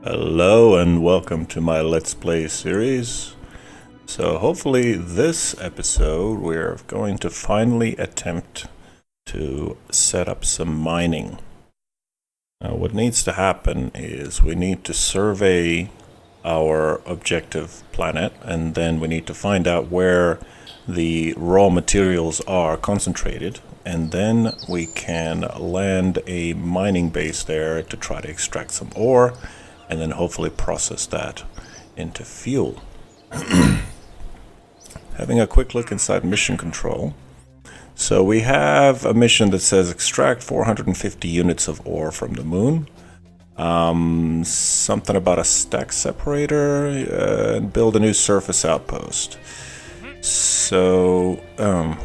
Hello and welcome to my Let's Play series. So hopefully this episode we're going to finally attempt to set up some mining. Now what needs to happen is we need to survey our objective planet, and then we need to find out where the raw materials are concentrated, and then we can land a mining base there to try to extract some ore and then hopefully process that into fuel. Having a quick look inside mission control. So we have a mission that says extract 450 units of ore from the moon. Something about a stack separator and build a new surface outpost. So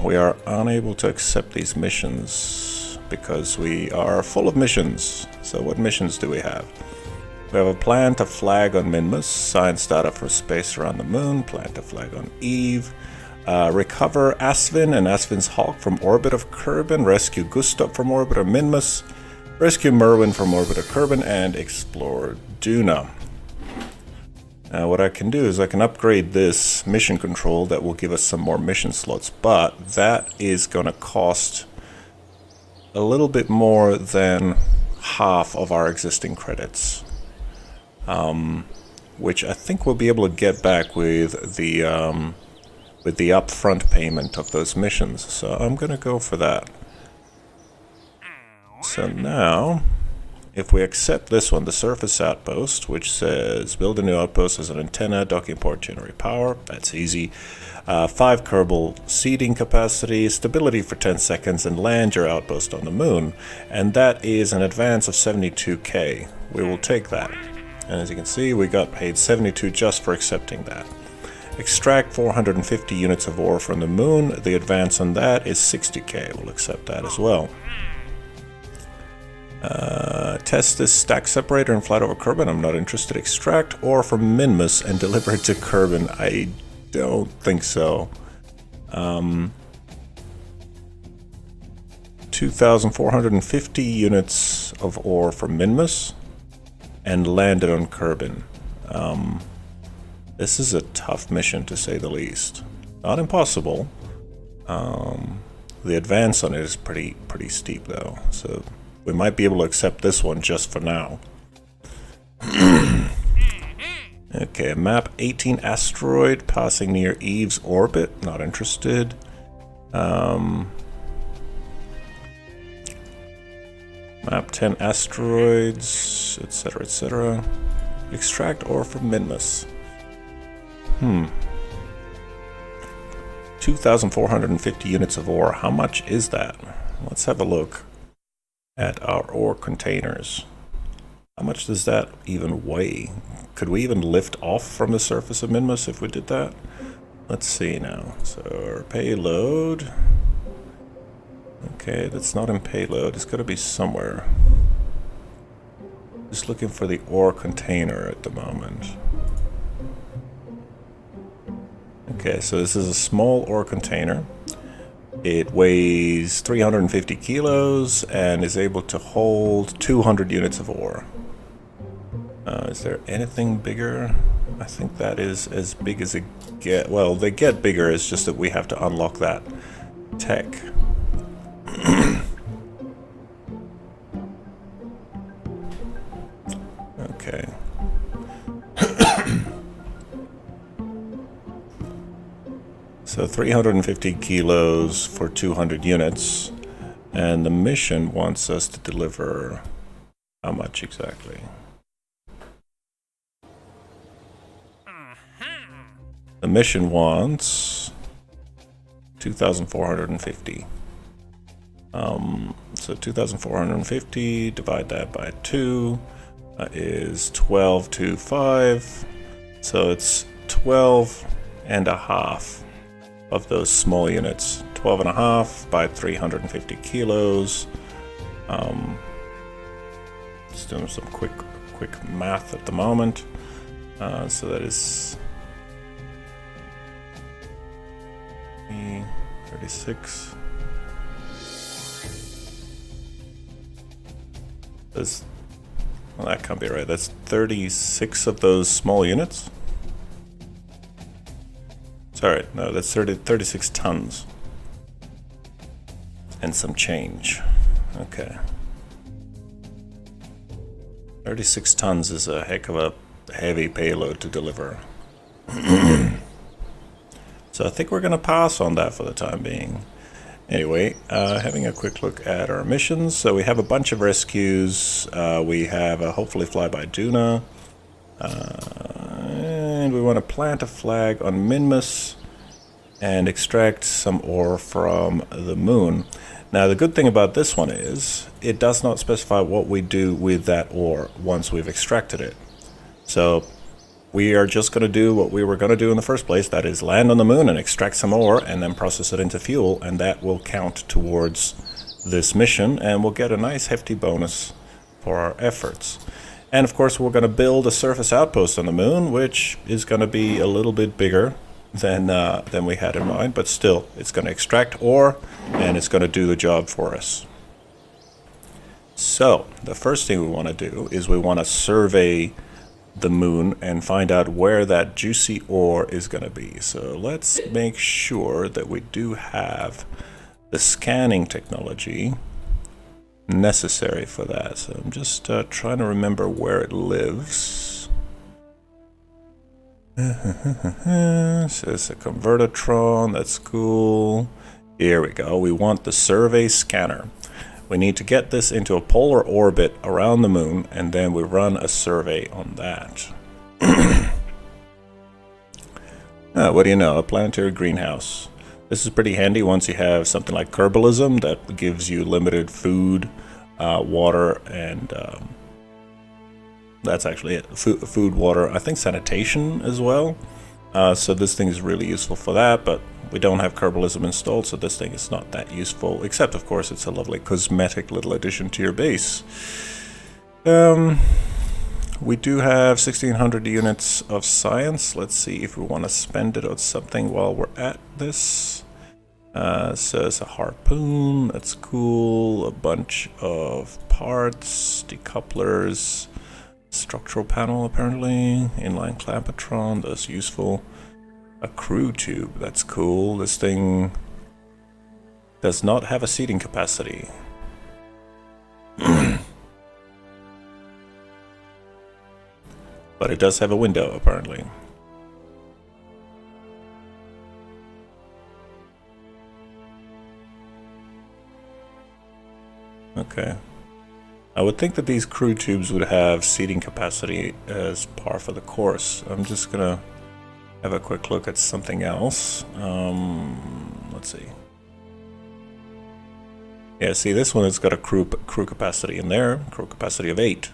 we are unable to accept these missions because we are full of missions. So what missions do we have? We have a plant a flag on Minmus, science data for space around the moon, plant a flag on Eve, recover Asvin and Asvin's Hawk from orbit of Kerbin, rescue Gustav from orbit of Minmus, rescue Merwin from orbit of Kerbin, and explore Duna. Now what I can do is I can upgrade this mission control that will give us some more mission slots, but that is going to cost a little bit more than half of our existing credits. Which I think we'll be able to get back with the upfront payment of those missions. So I'm gonna go for that. So now, if we accept this one, the surface outpost, which says build a new outpost as an antenna, docking port, generate power, that's easy. 5 Kerbal seating capacity, stability for 10 seconds, and land your outpost on the moon. And that is an advance of 72k. We will take that. And as you can see, we got paid 72 just for accepting that. Extract 450 units of ore from the moon. The advance on that is 60k. We'll accept that as well. Test this stack separator and flight over Kerbin. I'm not interested. Extract ore from Minmus and deliver it to Kerbin. I don't think so. 2,450 units of ore from Minmus and landed on Kerbin. This is a tough mission to say the least. Not impossible. The advance on it is pretty steep though, so we might be able to accept this one just for now. Okay, map 18 asteroid passing near Eve's orbit. Not interested. Map 10 asteroids, etc., etc. Extract ore from Minmus. 2,450 units of ore. How much is that? Let's have a look at our ore containers. How much does that even weigh? Could we even lift off from the surface of Minmus if we did that? Let's see now. So our payload. Okay, that's not in payload. It's got to be somewhere. Just looking for the ore container at the moment. Okay, so this is a small ore container. It weighs 350 kilos and is able to hold 200 units of ore. Is there anything bigger? I think that is as big as it get. Well, they get bigger. It's just that we have to unlock that tech. Okay. So 350 kilos for 200 units, and the mission wants us to deliver how much exactly? The mission wants 2,450. So 2,450, divide that by 2, is 1225. So it's 12 and a half of those small units. 12 and a half by 350 kilos. Just doing some quick math at the moment. So that is 36. That's Well, that can't be right. That's 36 of those small units. Sorry, no, that's 36 tons. And some change. Okay. 36 tons is a heck of a heavy payload to deliver. So I think we're going to pass on that for the time being. Anyway, having a quick look at our missions. So we have a bunch of rescues. We have a hopefully flyby Duna. And we want to plant a flag on Minmus and extract some ore from the moon. Now the good thing about this one is it does not specify what we do with that ore once we've extracted it. So we are just going to do what we were going to do in the first place, that is land on the moon and extract some ore and then process it into fuel, and that will count towards this mission and we'll get a nice hefty bonus for our efforts. And of course we're going to build a surface outpost on the moon, which is going to be a little bit bigger than we had in mind, but still it's going to extract ore and it's going to do the job for us. So the first thing we want to do is we want to survey the moon and find out where that juicy ore is going to be. So let's make sure that we do have the scanning technology necessary for that. So I'm just trying to remember where it lives. So it's a convertitron, that's cool. Here we go, we want the survey scanner. We need to get this into a polar orbit around the moon, and then we run a survey on that. What do you know? A planetary greenhouse. This is pretty handy once you have something like herbalism that gives you limited food, water, and that's actually it. Food, water, I think sanitation as well. So this thing is really useful for that, but we don't have herbalism installed, so this thing is not that useful, except of course it's a lovely cosmetic little addition to your base. We do have 1600 units of science. Let's see if we want to spend it on something while we're at this. So it's a harpoon, that's cool, a bunch of parts, decouplers, structural panel apparently, inline clampetron, that's useful. A crew tube, that's cool. This thing does not have a seating capacity. But it does have a window apparently. Okay. I would think that these crew tubes would have seating capacity as par for the course. I'm just gonna have a quick look at something else. Let's see. Yeah, see, this one has got a crew capacity in there, crew capacity of 8.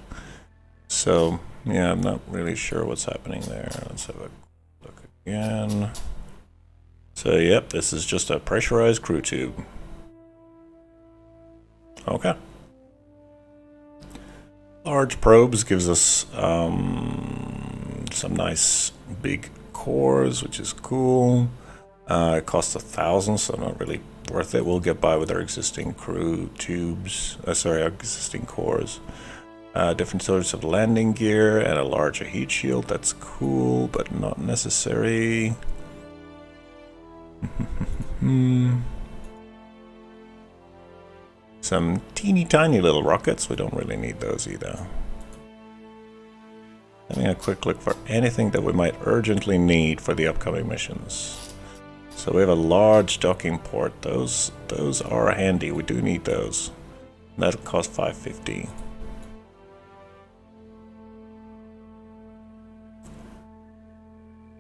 So, yeah, I'm not really sure what's happening there. Let's have a look again. So, yep, this is just a pressurized crew tube. Okay. Large probes gives us some nice big cores, which is cool. It costs 1,000, so not really worth it. We'll get by with our existing crew tubes. Our existing cores. Different sorts of landing gear and a larger heat shield. That's cool, but not necessary. Some teeny tiny little rockets. We don't really need those either. Having a quick look for anything that we might urgently need for the upcoming missions. So we have a large docking port. Those are handy. We do need those. That'll cost 550.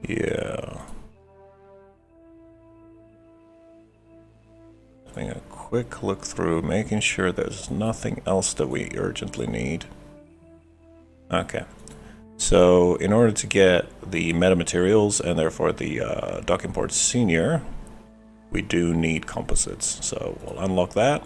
Yeah. Having a quick look through, making sure there's nothing else that we urgently need. Okay. So in order to get the metamaterials and therefore the docking port senior, we do need composites. So we'll unlock that,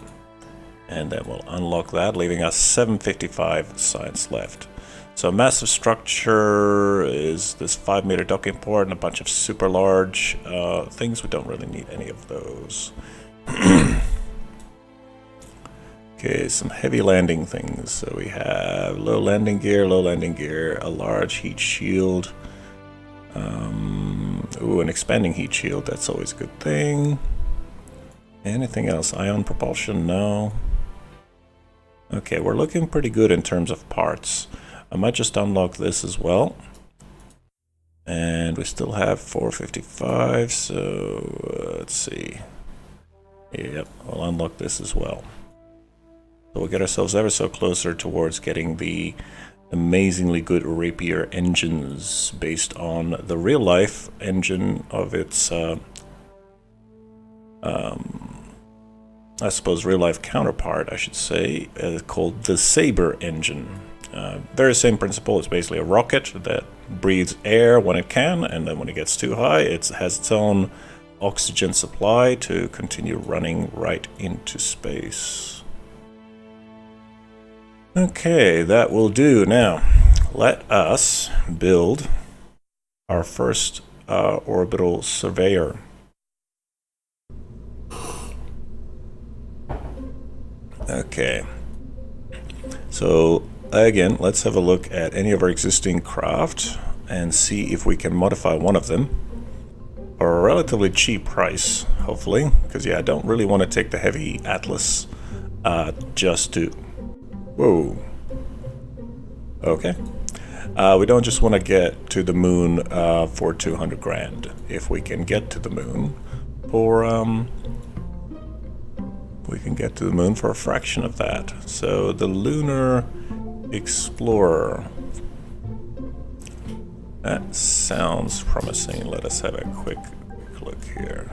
and then we'll unlock that, leaving us 755 science left. So massive structure is this 5-meter docking port and a bunch of super large things. We don't really need any of those. Okay, some heavy landing things. So we have low landing gear, a large heat shield. Ooh, an expanding heat shield, that's always a good thing. Anything else? Ion propulsion? No. Okay, we're looking pretty good in terms of parts. I might just unlock this as well. And we still have 455, so let's see. Yep, I'll unlock this as well. So we'll get ourselves ever so closer towards getting the amazingly good Rapier engines based on the real-life engine of its, I suppose, real-life counterpart, I should say, called the Saber engine. Very same principle. It's basically a rocket that breathes air when it can, and then when it gets too high, it has its own oxygen supply to continue running right into space. Okay, that will do. Now, let us build our first orbital surveyor. Okay, so again, let's have a look at any of our existing craft and see if we can modify one of them for a relatively cheap price, hopefully, because yeah, I don't really want to take the heavy Atlas just to... Whoa. Okay. We don't just want to get to the moon for 200 grand. If we can get to the moon for we can get to the moon for a fraction of that. So the Lunar Explorer. That sounds promising. Let us have a quick look here.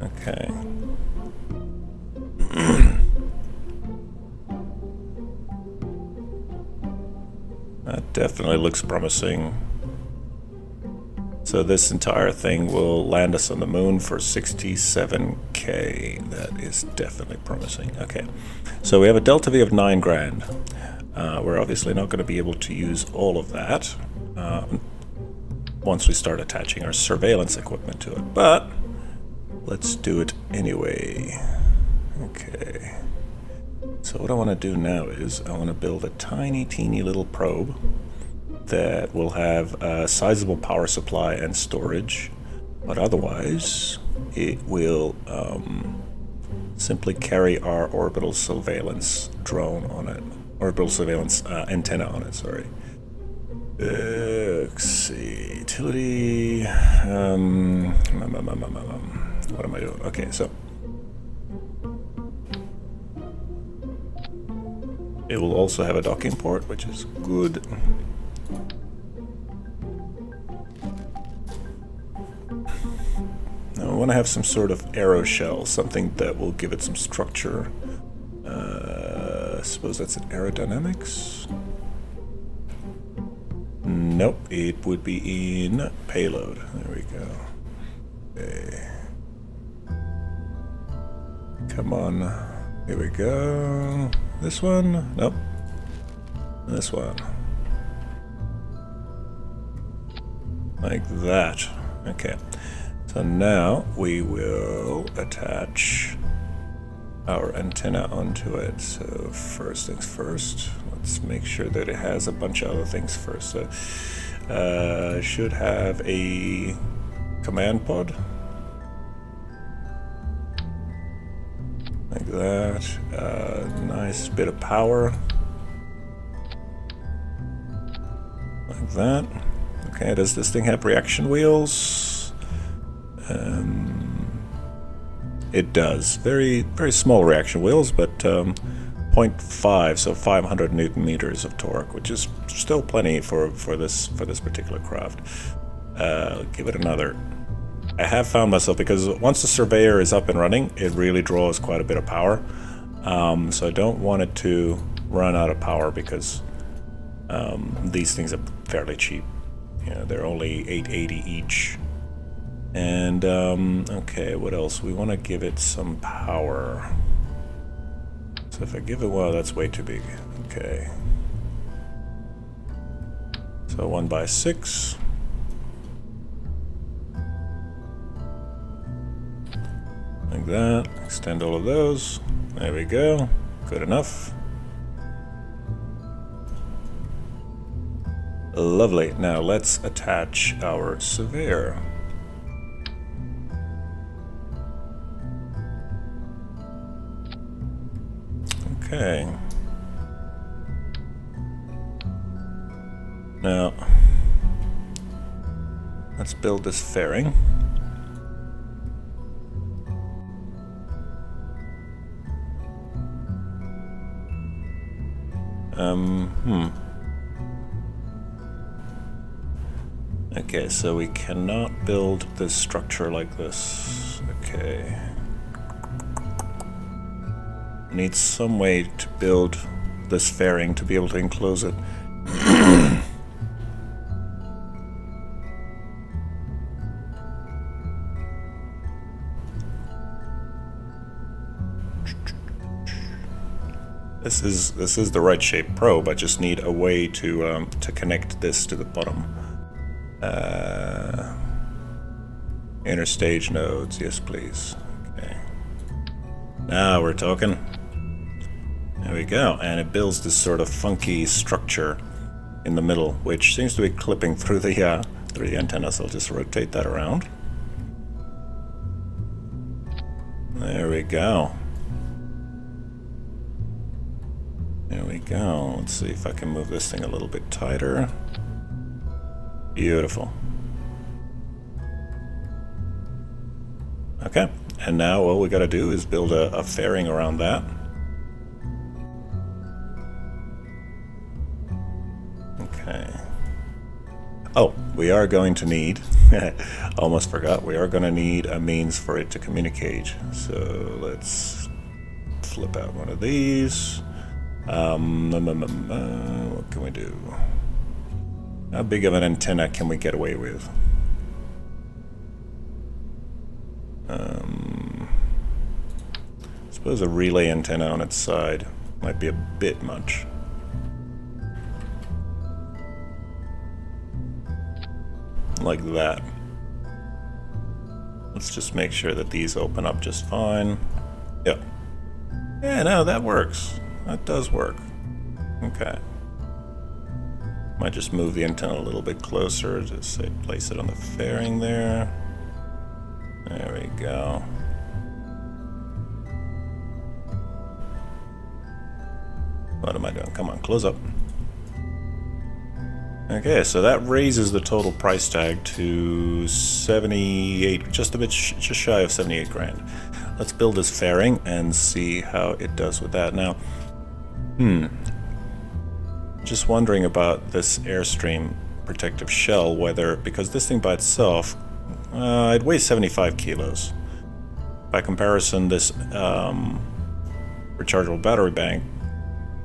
Okay. That definitely looks promising. So this entire thing will land us on the moon for 67k. That is definitely promising. Okay, so we have a delta V of 9 grand. We're obviously not going to be able to use all of that once we start attaching our surveillance equipment to it, but let's do it anyway. Okay. So what I want to do now is I want to build a tiny, teeny little probe that will have a sizable power supply and storage, but otherwise it will simply carry our orbital surveillance drone on it, orbital surveillance antenna on it, sorry. Let's see, utility, what am I doing? Okay, so it will also have a docking port, which is good. Now I want to have some sort of aero shell, something that will give it some structure. I suppose that's in aerodynamics? Nope, it would be in payload. There we go. Okay. Come on. Here we go. This one? Nope. This one. Like that. Okay. So now we will attach our antenna onto it. So first things first, let's make sure that it has a bunch of other things first. So should have a command pod. Like that. Nice bit of power. Like that. Okay, does this thing have reaction wheels? It does. Very, very small reaction wheels, but 0.5, so 500 Newton meters of torque, which is still plenty for this particular craft. Give it another. I have found myself, because once the surveyor is up and running, it really draws quite a bit of power. So I don't want it to run out of power, because these things are fairly cheap. You know, they're only $880 each. And okay, what else? We want to give it some power. So if I give it, well, that's way too big. Okay. So 1x6. Like that. Extend all of those. There we go. Good enough. Lovely. Now let's attach our surveyor. Okay. Now, let's build this fairing. Okay, so we cannot build this structure like this. Okay. Need some way to build this fairing to be able to enclose it. This is the right shape probe. I just need a way to connect this to the bottom. Interstage nodes, yes please. Okay. Now we're talking. There we go, and it builds this sort of funky structure in the middle, which seems to be clipping through the antenna. So I'll just rotate that around. There we go. There we go. Let's see if I can move this thing a little bit tighter. Beautiful. Okay, and now all we gotta do is build a fairing around that. Okay. Oh, we are going to need, almost forgot, we are gonna need a means for it to communicate. So let's flip out one of these. What can we do? How big of an antenna can we get away with? I suppose a relay antenna on its side might be a bit much. Like that. Let's just make sure that these open up just fine. Yep. Yeah, no, that works. That does work. Okay. Might just move the antenna a little bit closer, just say place it on the fairing there. There we go. What am I doing? Come on, close up. Okay, so that raises the total price tag to 78, just a bit, just shy of 78 grand. Let's build this fairing and see how it does with that. Now, just wondering about this Airstream protective shell, whether, because this thing by itself, it weighs 75 kilos. By comparison, this rechargeable battery bank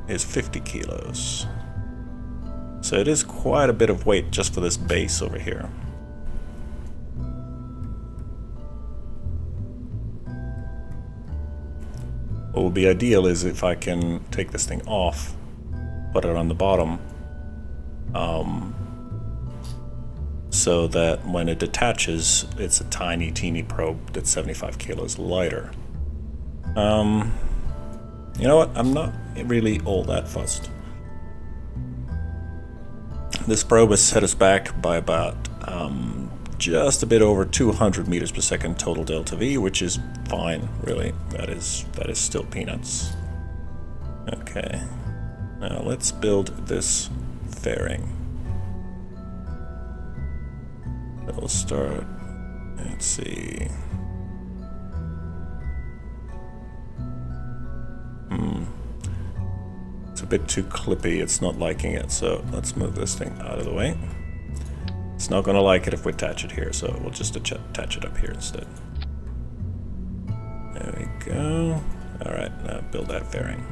is 50 kilos. So it is quite a bit of weight just for this base over here. What would be ideal is if I can take this thing off, put it on the bottom, so that when it detaches, it's a tiny, teeny probe that's 75 kilos lighter. You know what? I'm not really all that fussed. This probe has set us back by about just a bit over 200 meters per second total delta V, which is fine, really. That is still peanuts. Okay, now let's build this fairing. We'll start. Let's see. It's a bit too clippy, it's not liking it, so let's move this thing out of the way. It's not going to like it if we attach it here, so we'll just attach it up here instead. There we go. Alright, now build that fairing.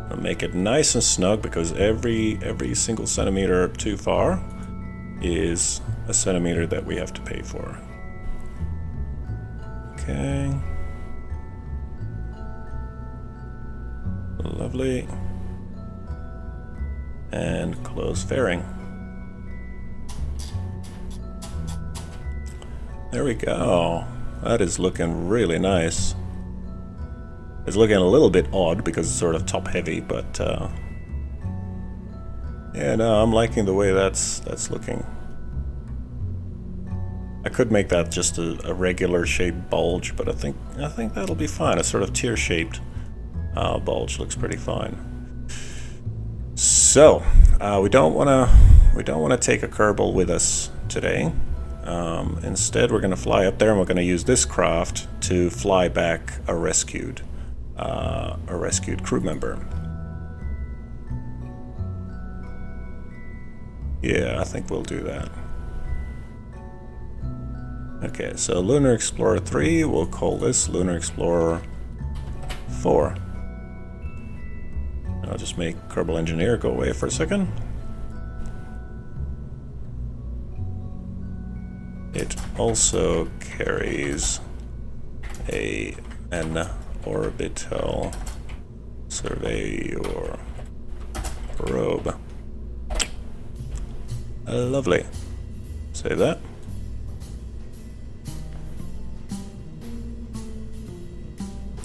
I'll make it nice and snug, because every single centimeter too far is a centimeter that we have to pay for. Okay. Lovely. And close fairing. There we go. that is looking really nice. It's looking a little bit odd because it's sort of top heavy, but yeah, no, I'm liking the way that's looking. I could make that just a regular shaped bulge, but I think that'll be fine. A sort of tear shaped bulge looks pretty fine. So we don't want to take a Kerbal with us today. Instead, we're going to fly up there, and we're going to use this craft to fly back a rescued crew member. Yeah, I think we'll do that. Okay, so Lunar Explorer 3, we'll call this Lunar Explorer 4. I'll just make Kerbal Engineer go away for a second. It also carries an Orbital Surveyor probe. Lovely. Save that.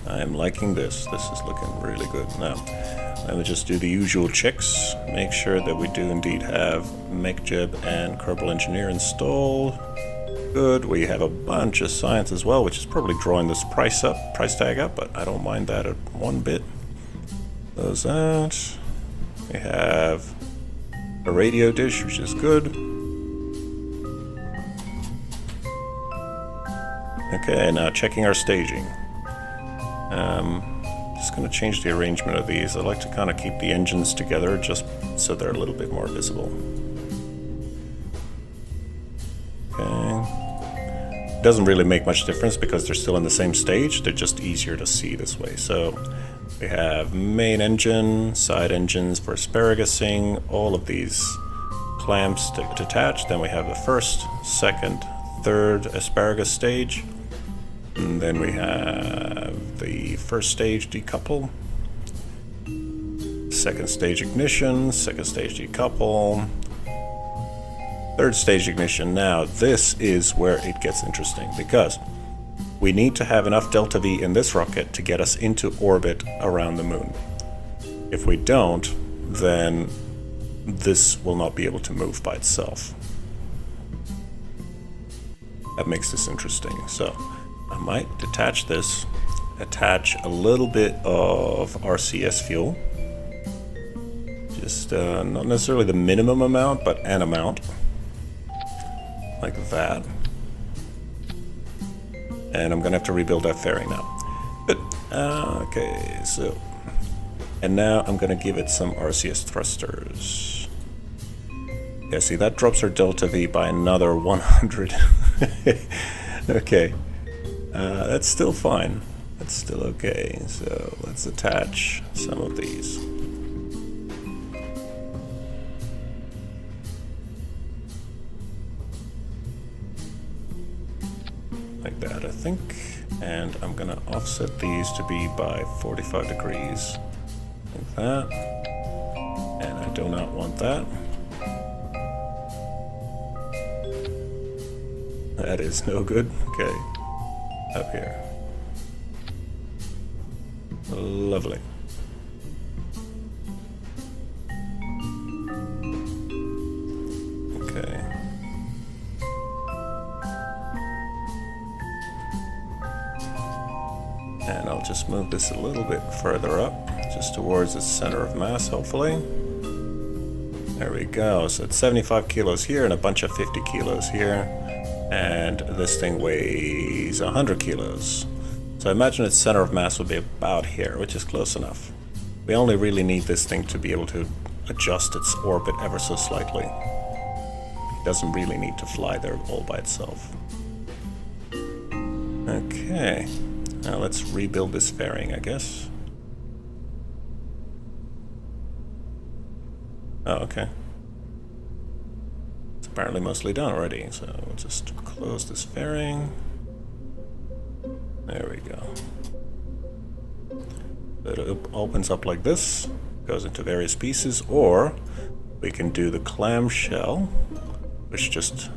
I'm liking this. This is looking really good. Now, let me just do the usual checks. Make sure that we do indeed have MechJeb and Kerbal Engineer installed. Good. We have a bunch of science as well, which is probably drawing this price tag up, but I don't mind that at one bit. Close that. We have a radio dish, which is good. Okay, now checking our staging. Just going to change the arrangement of these. I like to kind of keep the engines together just so they're a little bit more visible. Okay. Doesn't really make much difference because they're still in the same stage. They're just easier to see this way. So we have main engine, side engines for asparagusing, all of these clamps to attach. Then we have the first, second, third asparagus stage. And then we have the first stage decouple, second stage ignition, second stage decouple, third stage ignition. Now this is where it gets interesting because we need to have enough delta V in this rocket to get us into orbit around the moon. If we don't, then this will not be able to move by itself. That makes this interesting. So I might detach this, attach a little bit of RCS fuel. Just not necessarily the minimum amount, but an amount. Like that. And I'm gonna have to rebuild that fairing now. Good. Okay, so. And now I'm gonna give it some RCS thrusters. Yeah, see, that drops our delta V by another 100. Okay. That's still fine. That's still okay. So let's attach some of these. Like that, I think. And I'm gonna offset these to be by 45 degrees. Like that. And I do not want that. That is no good. Okay. Up here. Lovely. Okay. And I'll just move this a little bit further up, just towards the center of mass, hopefully. There we go. So it's 75 kilos here and a bunch of 50 kilos here. And this thing weighs 100 kilos. So I imagine its center of mass would be about here, which is close enough. We only really need this thing to be able to adjust its orbit ever so slightly. It doesn't really need to fly there all by itself. Okay, now let's rebuild this fairing, I guess. Oh, okay. Apparently mostly done already, so we'll just close this fairing. There we go. It opens up like this, goes into various pieces, or we can do the clamshell, which just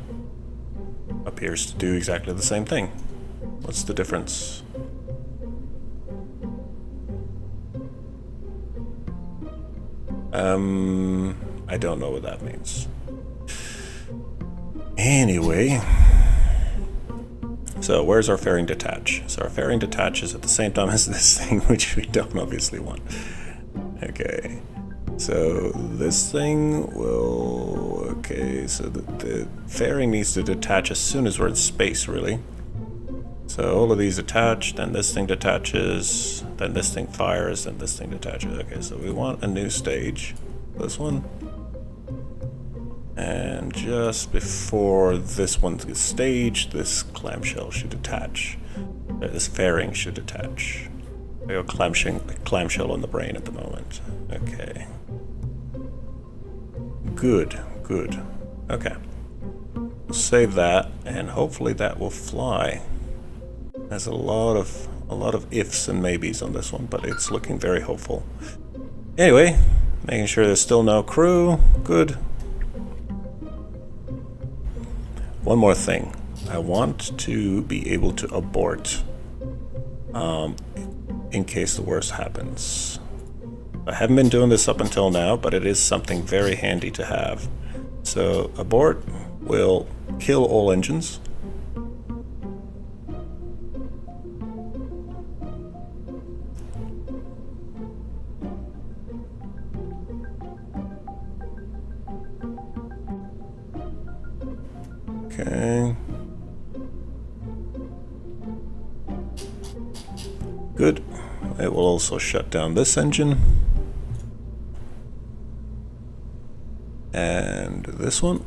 appears to do exactly the same thing. What's the difference? I don't know what that means. Anyway, so where's our fairing detach? So our fairing detach is at the same time as this thing, which we don't obviously want. Okay, so this thing will... Okay, so the fairing needs to detach as soon as we're in space, really. So all of these attach, then this thing detaches, then this thing fires, then this thing detaches. Okay, so we want a new stage. This one. And just before this one gets staged, this clamshell should attach. This fairing should attach. We have a clamshell on the brain at the moment. Okay. Good, good. Okay. We'll save that, and hopefully that will fly. There's a lot of ifs and maybes on this one, but it's looking very hopeful. Anyway, making sure there's still no crew. Good. One more thing. I want to be able to abort in case the worst happens. I haven't been doing this up until now, but it is something very handy to have. So abort will kill all engines. Okay. Good. It will also shut down this engine. And this one.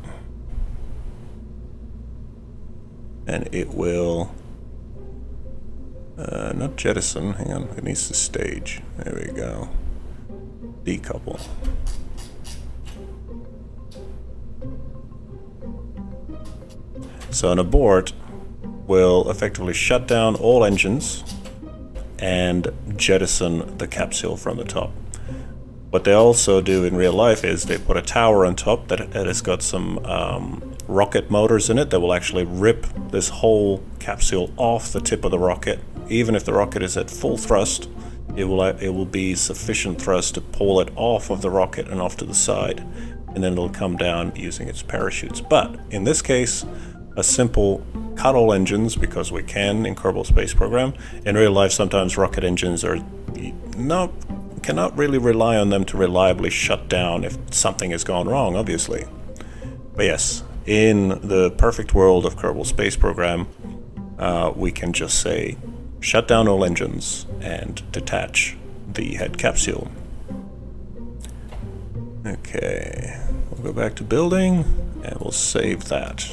And it will... not jettison, hang on, it needs to stage. There we go. Decouple. So an abort will effectively shut down all engines and jettison the capsule from the top. What they also do in real life is they put a tower on top that has got some rocket motors in it that will actually rip this whole capsule off the tip of the rocket. Even if the rocket is at full thrust, it will be sufficient thrust to pull it off of the rocket and off to the side, and then it'll come down using its parachutes. But in this case, a simple cut all engines, because we can in Kerbal Space Program. In real life, sometimes rocket engines cannot really rely on them to reliably shut down if something has gone wrong, obviously. But yes, in the perfect world of Kerbal Space Program, we can just say, shut down all engines and detach the head capsule. Okay, we'll go back to building and we'll save that.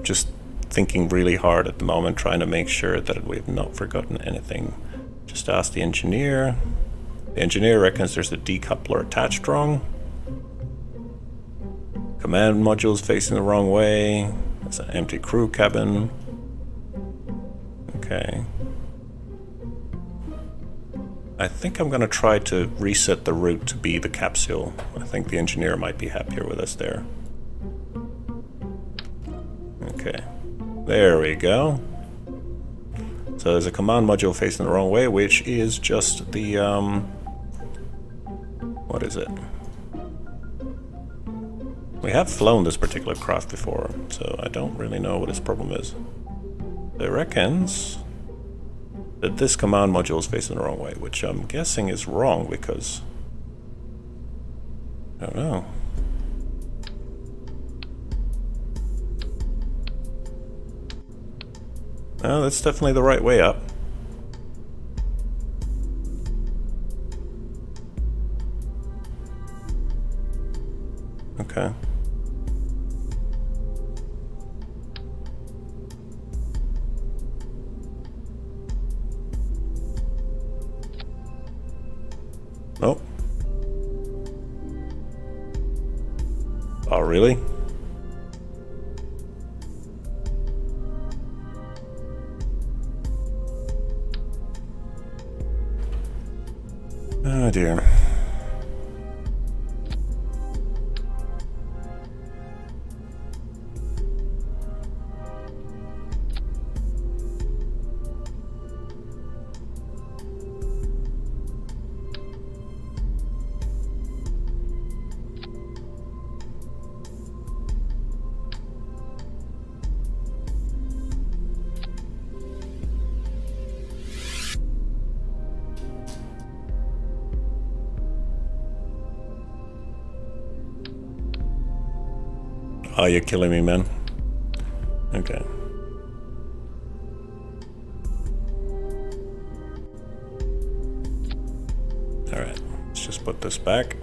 Just thinking really hard at the moment, trying to make sure that we've not forgotten anything. Just ask the engineer. The engineer reckons there's a decoupler attached wrong. Command module's facing the wrong way. There's an empty crew cabin. Okay. I think I'm going to try to reset the route to be the capsule. I think the engineer might be happier with us there. Okay, there we go. So there's a command module facing the wrong way, which is just the, what is it? We have flown this particular craft before, so I don't really know what his problem is. It reckons that this command module is facing the wrong way, which I'm guessing is wrong because... I don't know. No, that's definitely the right way up. Okay. Oh. Oh, really? Oh dear. Oh, you're killing me, man. Okay. Alright, let's just put this back.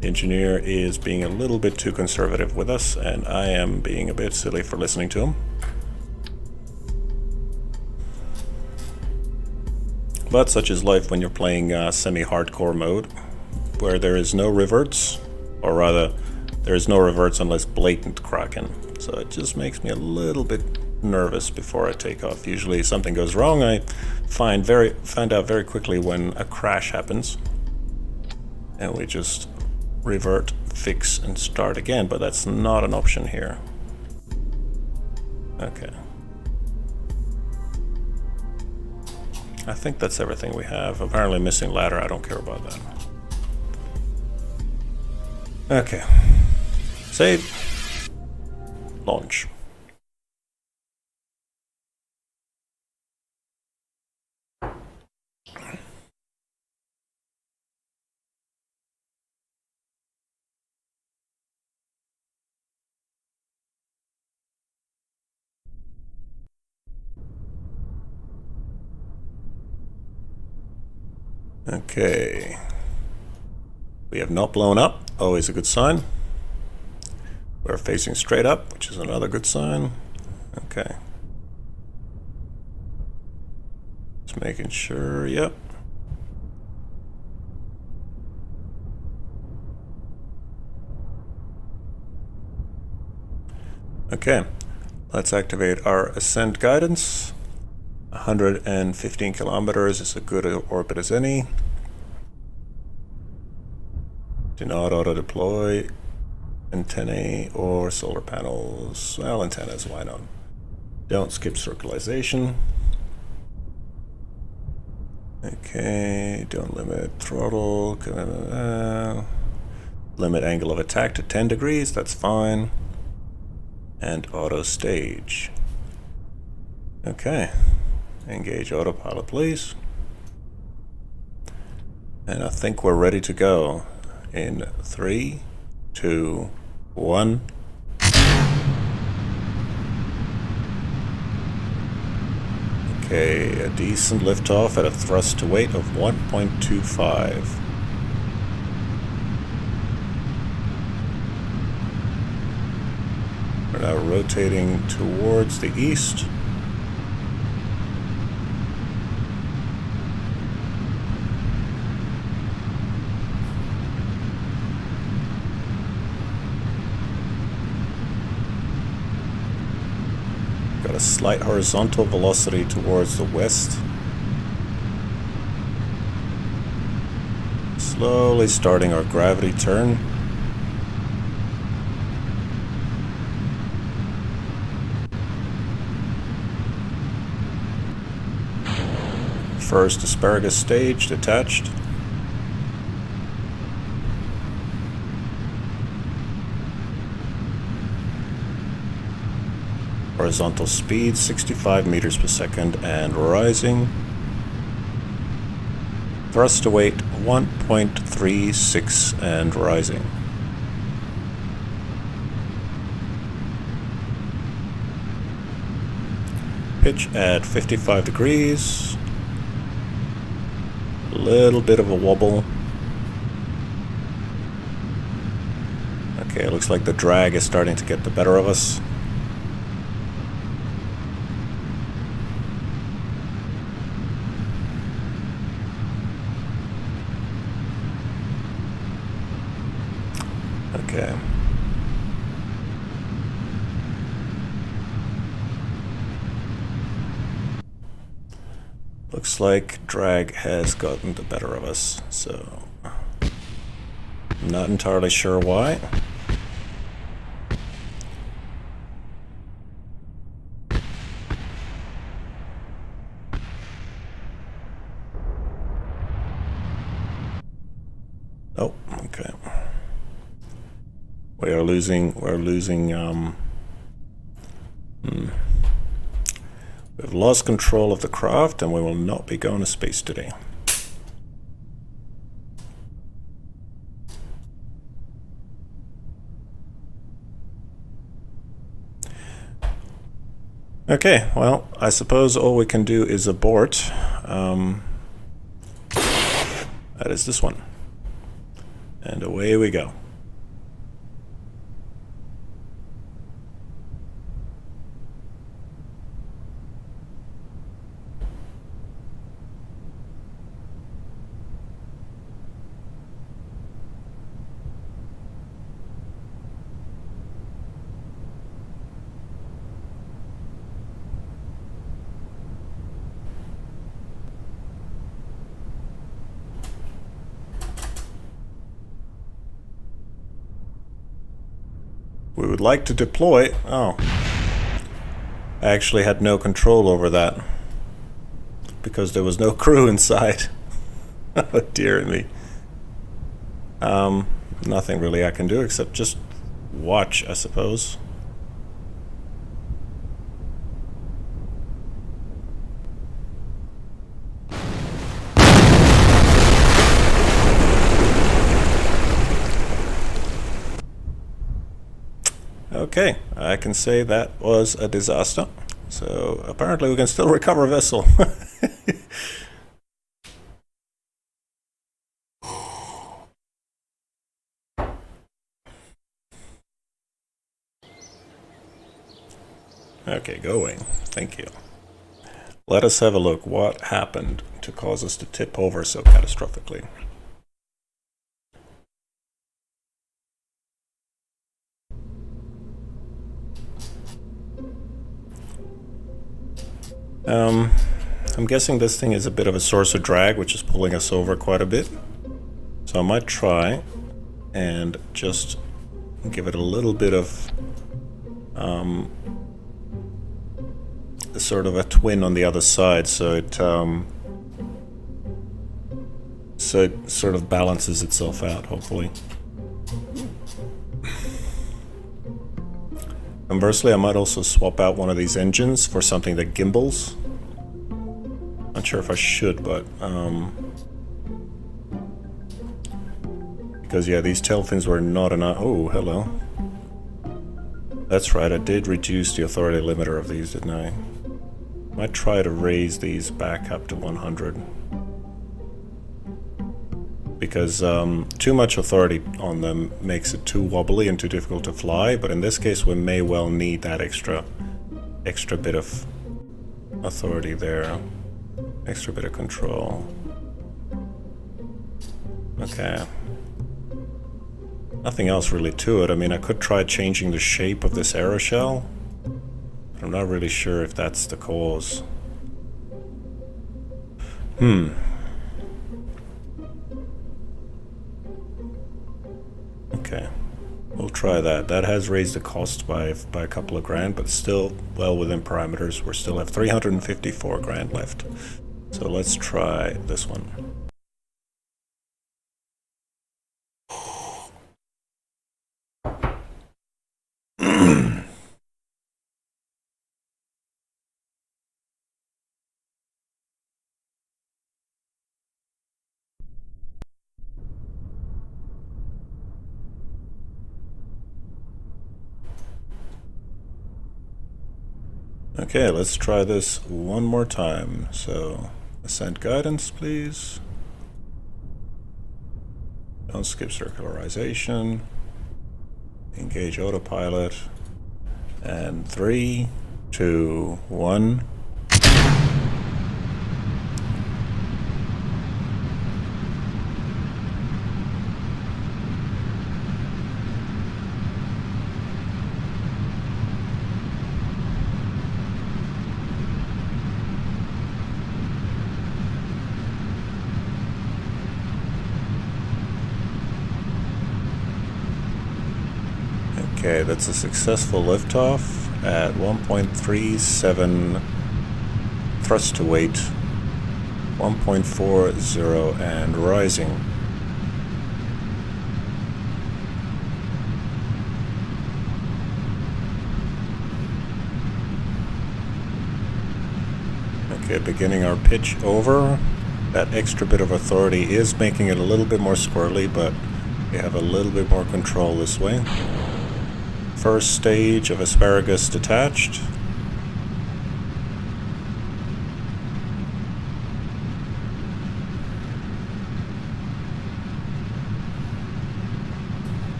The engineer is being a little bit too conservative with us, and I am being a bit silly for listening to him. But such is life when you're playing semi-hardcore mode, where there is no reverts, or rather, there is no reverts unless blatant Kraken. So it just makes me a little bit nervous before I take off. Usually something goes wrong, I find out very quickly when a crash happens, and we just revert, fix, and start again, but that's not an option here. Okay. I think that's everything we have. Apparently missing ladder, I don't care about that. Okay. Save. Launch. Okay. We have not blown up, always a good sign. We're facing straight up, which is another good sign. Okay. Just making sure, yep. Okay, let's activate our ascent guidance. 115 kilometers is a good orbit as any. Do not auto-deploy antennae or solar panels. Well, antennas, why not? Don't skip circularization. Okay, don't limit throttle. Limit angle of attack to 10 degrees, that's fine. And auto stage. Okay, engage autopilot, please. And I think we're ready to go in 3, 2, 1. Okay, a decent liftoff at a thrust to weight of 1.25. We're now rotating towards the east. Got a slight horizontal velocity towards the west. Slowly starting our gravity turn. First asparagus stage detached. Horizontal speed 65 meters per second and rising. Thrust to weight 1.36 and rising. Pitch at 55 degrees. A little bit of a wobble. Okay, it looks like the drag is starting to get the better of us. Okay. Looks like drag has gotten the better of us, so I'm not entirely sure why. Oh, okay. We're losing, we've lost control of the craft and we will not be going to space today. Okay, well, I suppose all we can do is abort. That is this one. And away we go. We would like to deploy. Oh. I actually had no control over that. Because there was no crew inside. Oh dear me. Nothing really I can do except just watch, I suppose. Okay, I can say that was a disaster. So apparently we can still recover a vessel. Okay, going. Thank you. Let us have a look. What happened to cause us to tip over so catastrophically? I'm guessing this thing is a bit of a source of drag, which is pulling us over quite a bit. So I might try and just give it a little bit of sort of a twin on the other side, so it sort of balances itself out, hopefully. Conversely, I might also swap out one of these engines for something that gimbals. Not sure if I should, but because yeah, these tail fins were not enough. Oh, hello. That's right, I did reduce the authority limiter of these, didn't I? Might try to raise these back up to 100. Because too much authority on them makes it too wobbly and too difficult to fly, but in this case we may well need that extra bit of authority there. Extra bit of control. Okay. Nothing else really to it. I mean, I could try changing the shape of this aeroshell, but I'm not really sure if that's the cause. Okay, we'll try that. That has raised the cost by a couple of grand, but still well within parameters. We still have 354 grand left. So let's try this one. Okay, let's try this one more time. So, ascent guidance, please. Don't skip circularization. Engage autopilot. And 3, 2, 1. Okay, that's a successful liftoff at 1.37 thrust to weight, 1.40 and rising. Okay, beginning our pitch over. That extra bit of authority is making it a little bit more squirrely, but we have a little bit more control this way. First stage of asparagus detached.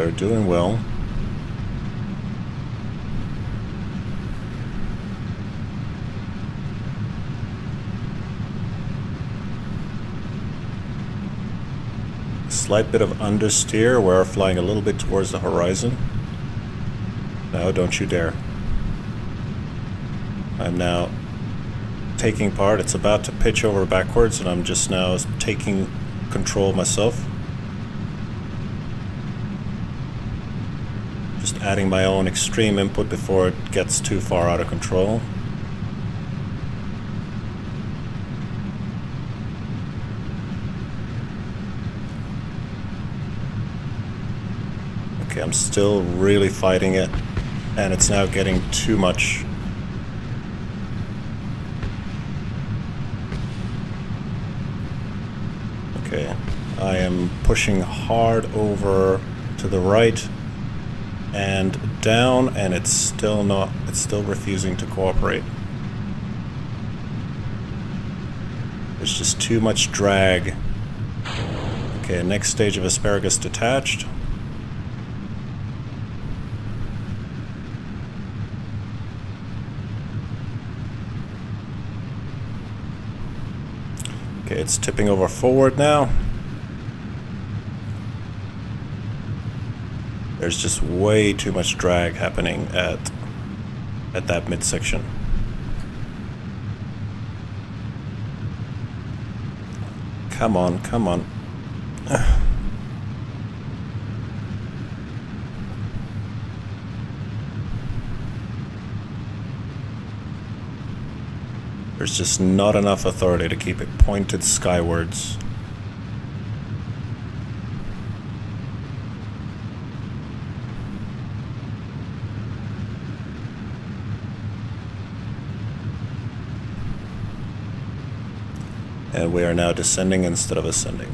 They're doing well. Slight bit of understeer. We're flying a little bit towards the horizon. No, don't you dare. I'm now taking part. It's about to pitch over backwards, and I'm just now taking control myself. Just adding my own extreme input before it gets too far out of control. Okay, I'm still really fighting it, and it's now getting too much. Okay, I am pushing hard over to the right and down, and it's still refusing to cooperate. There's just too much drag. Okay, next stage of asparagus detached. Okay, it's tipping over forward now. There's just way too much drag happening at that midsection. Come on, come on. There's just not enough authority to keep it pointed skywards. And we are now descending instead of ascending.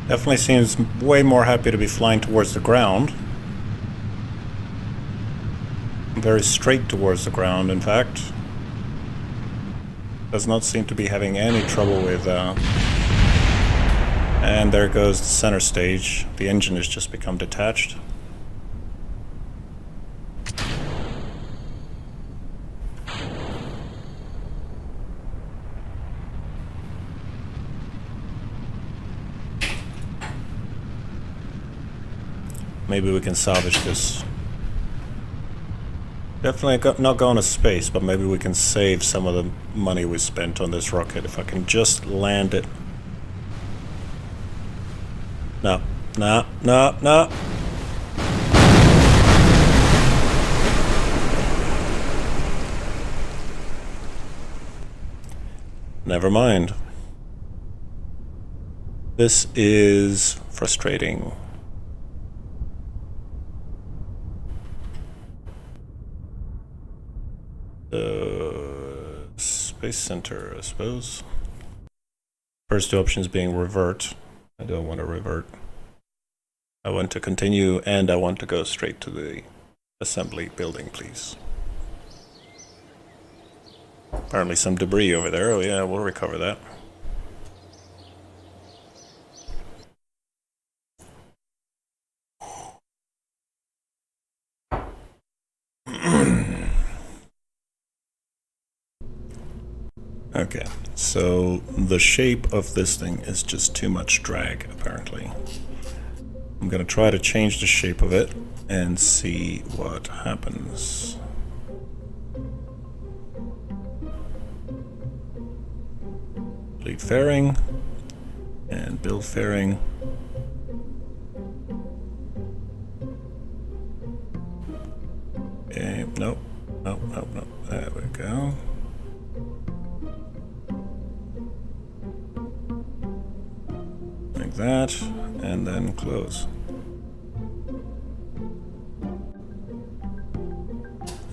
Definitely seems way more happy to be flying towards the ground. Very straight towards the ground, in fact. Does not seem to be having any trouble with... And there goes the center stage. The engine has just become detached. Maybe we can salvage this. Definitely not going to space, but maybe we can save some of the money we spent on this rocket if I can just land it. No, no, no, no. Never mind. This is frustrating. Space Center, I suppose. First two options being revert. I don't want to revert. I want to continue, and I want to go straight to the assembly building, please. Apparently some debris over there. Oh yeah, we'll recover that. Okay, so the shape of this thing is just too much drag, apparently. I'm gonna try to change the shape of it and see what happens. Complete fairing. And build fairing. Okay, nope. Nope, nope, nope. There we go. Like that, and then close.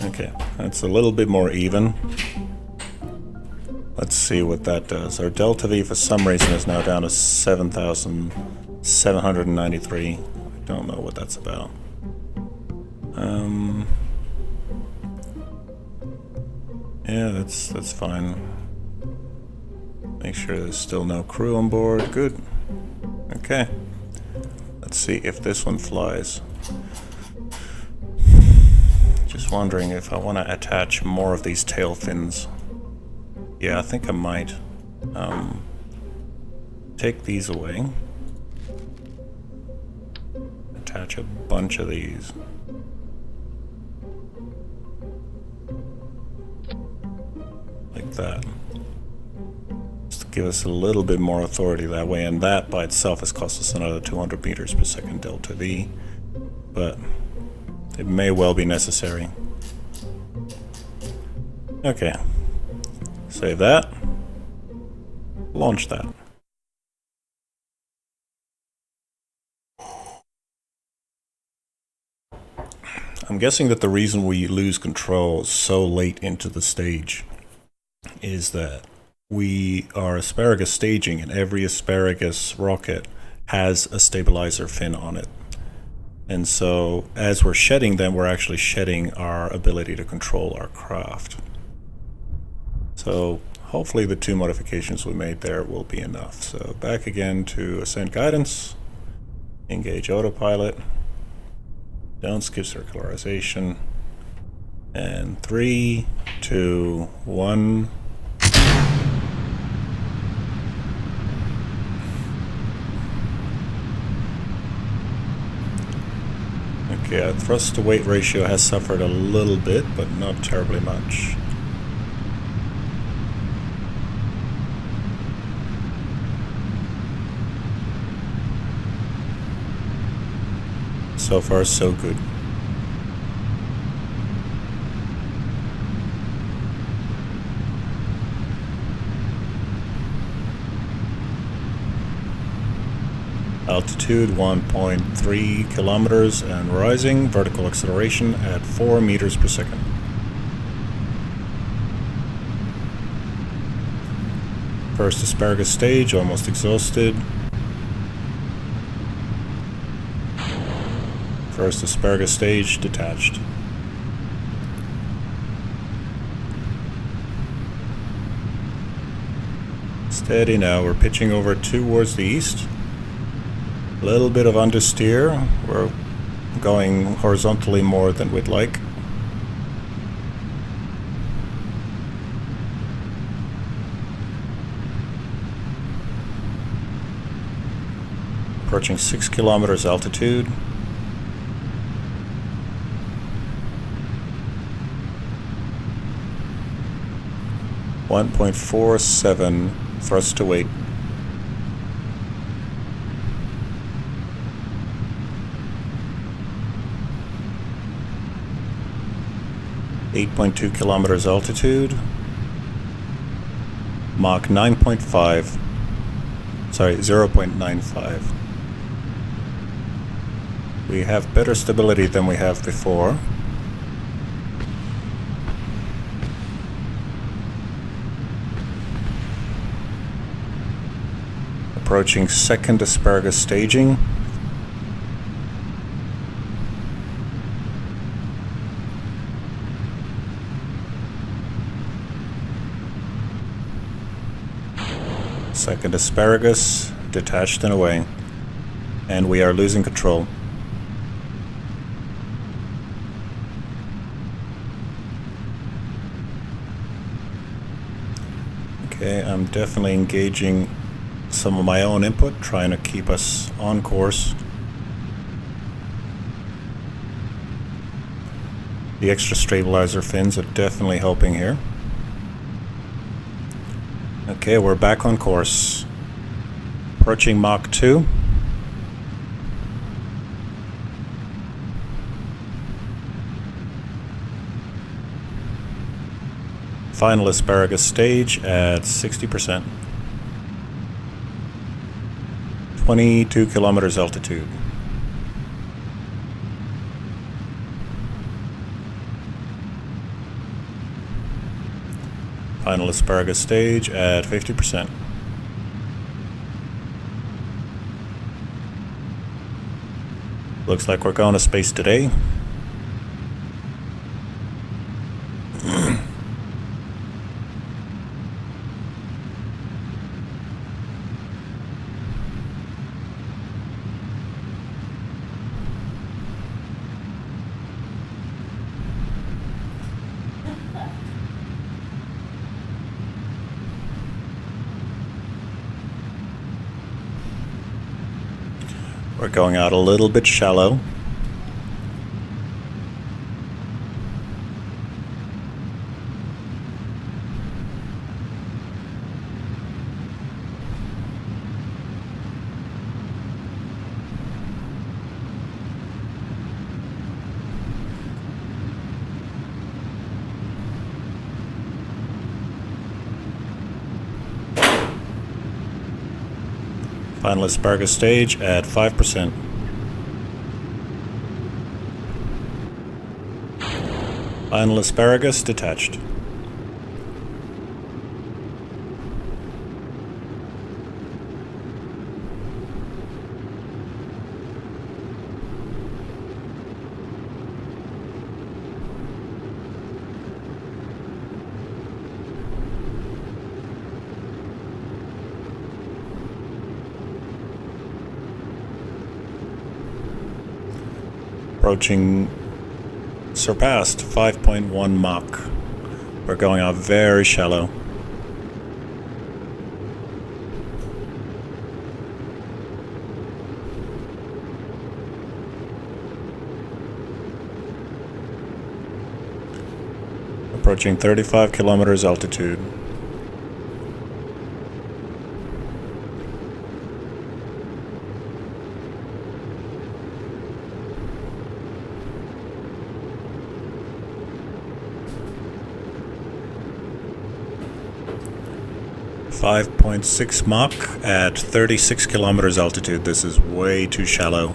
Okay, that's a little bit more even. Let's see what that does. Our delta V for some reason is now down to 7,793. I don't know what that's about. Yeah, that's fine. Make sure there's still no crew on board. Good. Okay. Let's see if this one flies. Just wondering if I want to attach more of these tail fins. Yeah, I think I might. Take these away. Attach a bunch of these. Like that. Just to give us a little bit more authority that way, and that by itself has cost us another 200 meters per second delta V. But it may well be necessary. Okay. Save that. Launch that. I'm guessing that the reason we lose control so late into the stage is that we are asparagus staging, and every asparagus rocket has a stabilizer fin on it. And so as we're shedding them, we're actually shedding our ability to control our craft. So hopefully the 2 modifications we made there will be enough. So back again to ascent guidance, engage autopilot, don't skip circularization, and 3, 2, 1. Okay, our thrust to weight ratio has suffered a little bit, but not terribly much. So far, so good. Altitude 1.3 kilometers and rising. Vertical acceleration at 4 meters per second. First asparagus stage almost exhausted. First asparagus stage detached. Steady now, we're pitching over towards the east. A little bit of understeer. We're going horizontally more than we'd like. Approaching 6 kilometers altitude. .47 thrust to weight. .2 kilometers altitude. Mach 9.5. Sorry, 0.95. We have better stability than we have before. Approaching second asparagus staging. Second asparagus detached and away, and we are losing control. Okay, I'm definitely engaging some of my own input, trying to keep us on course. The extra stabilizer fins are definitely helping here. Okay, we're back on course. Approaching Mach 2. Final asparagus stage at 60%. 22 kilometers altitude. Final asparagus stage at 50%. Looks like we're going to space today. We're going out a little bit shallow. Final asparagus stage at 5%. Final asparagus detached. Approaching, surpassed 5.1 Mach. We're going out very shallow. Approaching 35 kilometers altitude. .6 Mach at 36 kilometers altitude. This is way too shallow.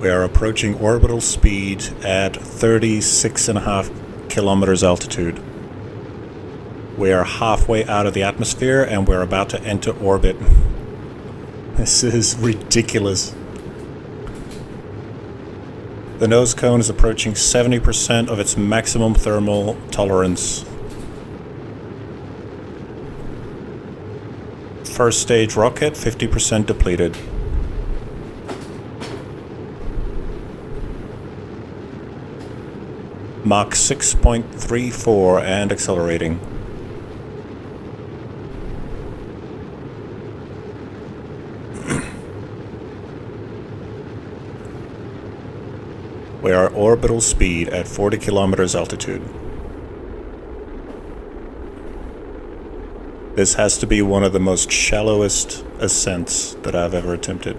We are approaching orbital speed at 36.5 kilometers altitude. We are halfway out of the atmosphere and we're about to enter orbit. This is ridiculous. The nose cone is approaching 70% of its maximum thermal tolerance. First stage rocket, 50% depleted. Mach 6.34 and accelerating. We are orbital speed at 40 kilometers altitude. This has to be one of the most shallowest ascents that I've ever attempted.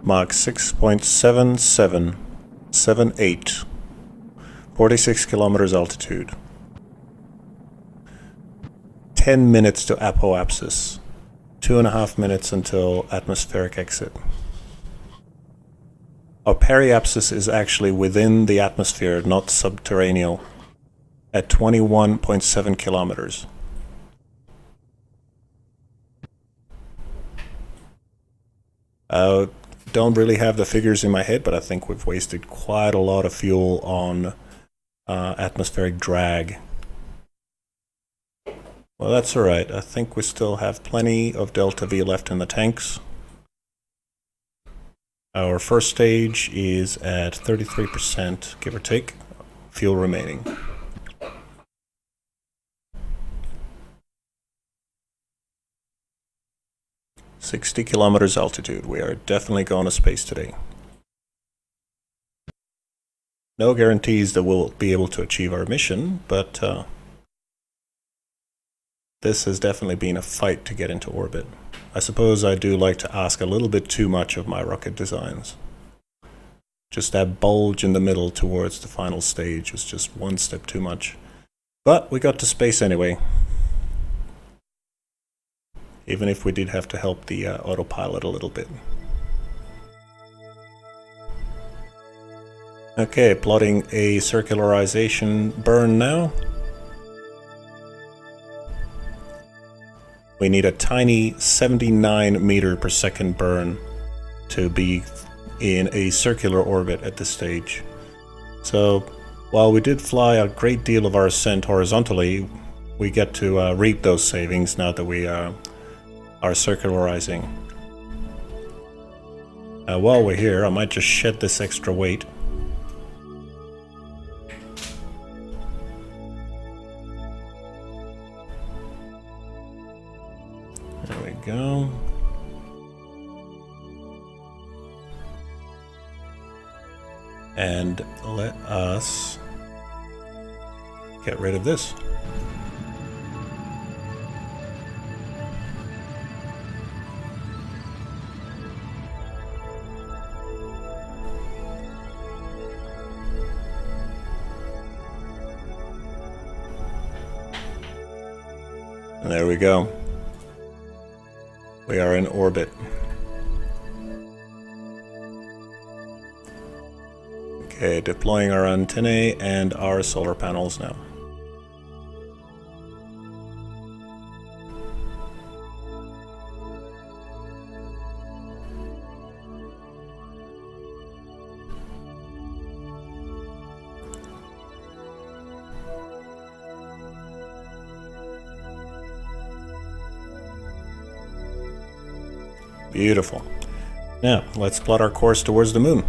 Mach 6.7778, 46 kilometers altitude. 10 minutes to apoapsis, 2.5 minutes until atmospheric exit. Our periapsis is actually within the atmosphere, not subterranean, at 21.7 kilometers. Don't really have the figures in my head, but I think we've wasted quite a lot of fuel on atmospheric drag. Well, that's alright. I think we still have plenty of delta V left in the tanks. Our first stage is at 33%, give or take, fuel remaining. "60 kilometers altitude. We are definitely going to space today. No guarantees that we'll be able to achieve our mission, but this has definitely been a fight to get into orbit. I suppose I do like to ask a little bit too much of my rocket designs. Just that bulge in the middle towards the final stage was just one step too much. But we got to space anyway. Even if we did have to help the autopilot a little bit. Okay, plotting a circularization burn now. We need a tiny 79 meter per second burn to be in a circular orbit at this stage. So, while we did fly a great deal of our ascent horizontally, we get to reap those savings now that we are circularizing. While we're here, I might just shed this extra weight. There we go. And let us get rid of this. And there we go. We are in orbit. Okay, deploying our antennae and our solar panels now. Beautiful. Now, let's plot our course towards the moon.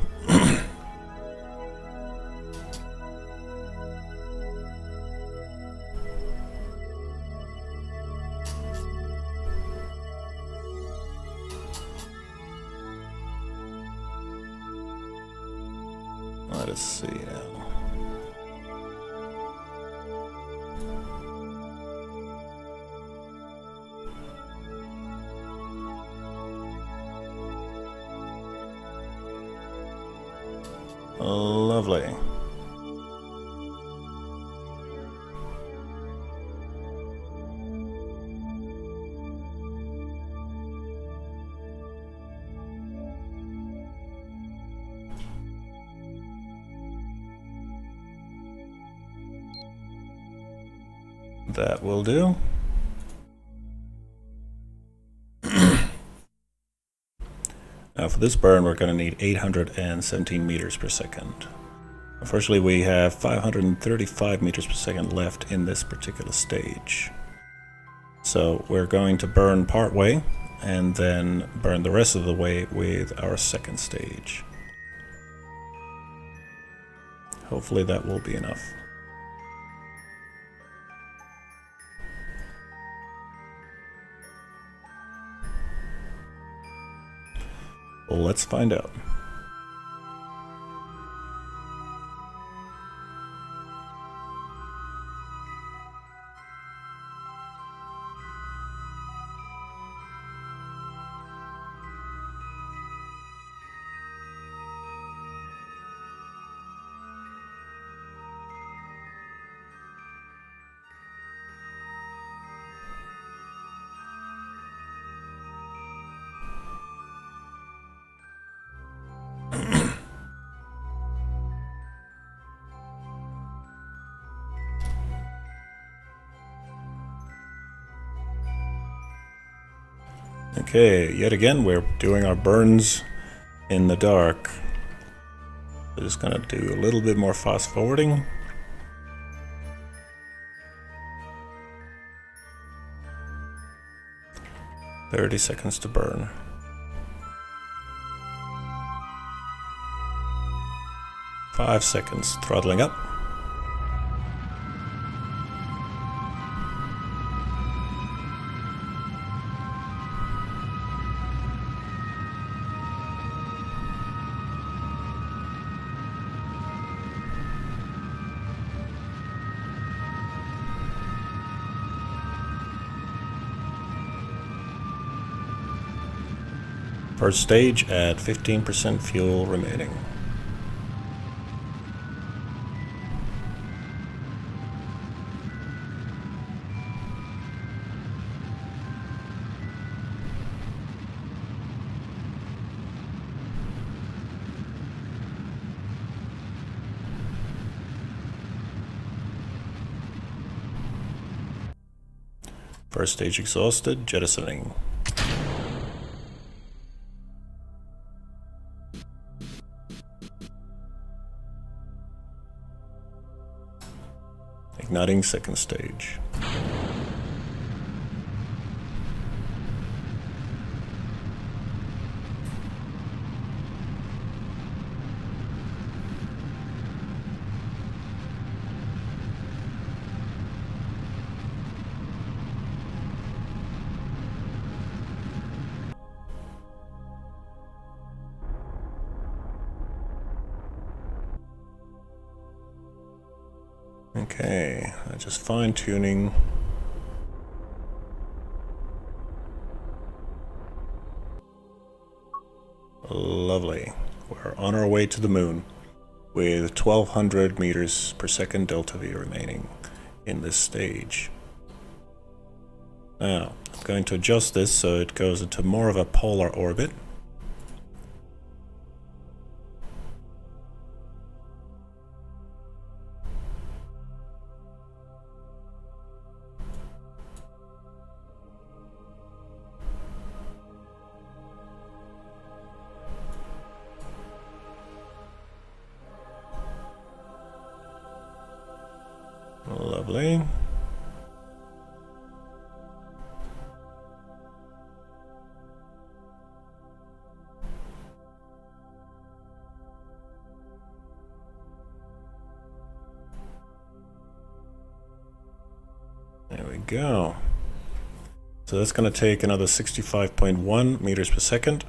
Let us see now. Lovely. That will do. Now for this burn, we're going to need 817 meters per second. Unfortunately, we have 535 meters per second left in this particular stage. So we're going to burn part way and then burn the rest of the way with our second stage. Hopefully that will be enough. Well, let's find out. Okay, yet again, we're doing our burns in the dark. We're just gonna do a little bit more fast forwarding. "30 seconds to burn." 5 seconds, throttling up. First stage at 15% fuel remaining. First stage exhausted, jettisoning. Igniting second stage. Okay, just fine-tuning. Lovely. We're on our way to the moon with 1200 meters per second delta V remaining in this stage. Now, I'm going to adjust this so it goes into more of a polar orbit. Lovely. There we go. So that's going to take another 65.1 meters per second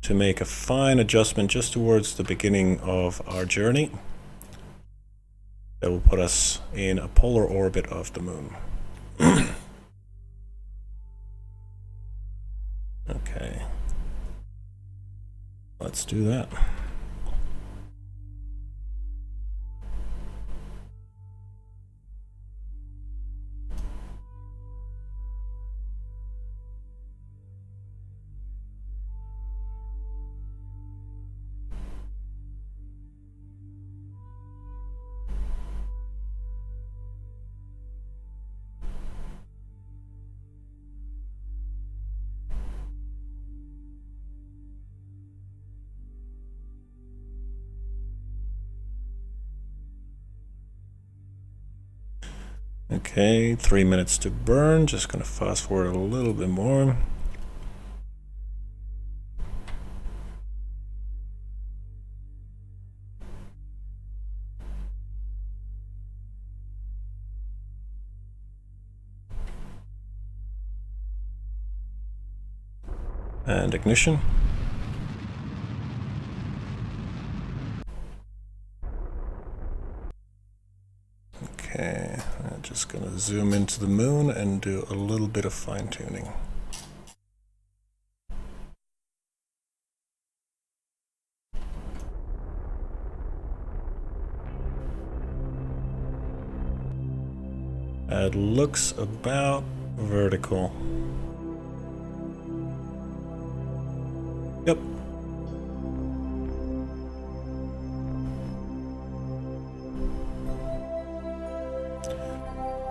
to make a fine adjustment just towards the beginning of our journey. That will put us in a polar orbit of the moon. Okay. Let's do that. Okay, 3 minutes to burn. Just gonna fast forward a little bit more. And ignition. Okay, I'm just gonna zoom into the moon and do a little bit of fine-tuning. It looks about vertical. Yep.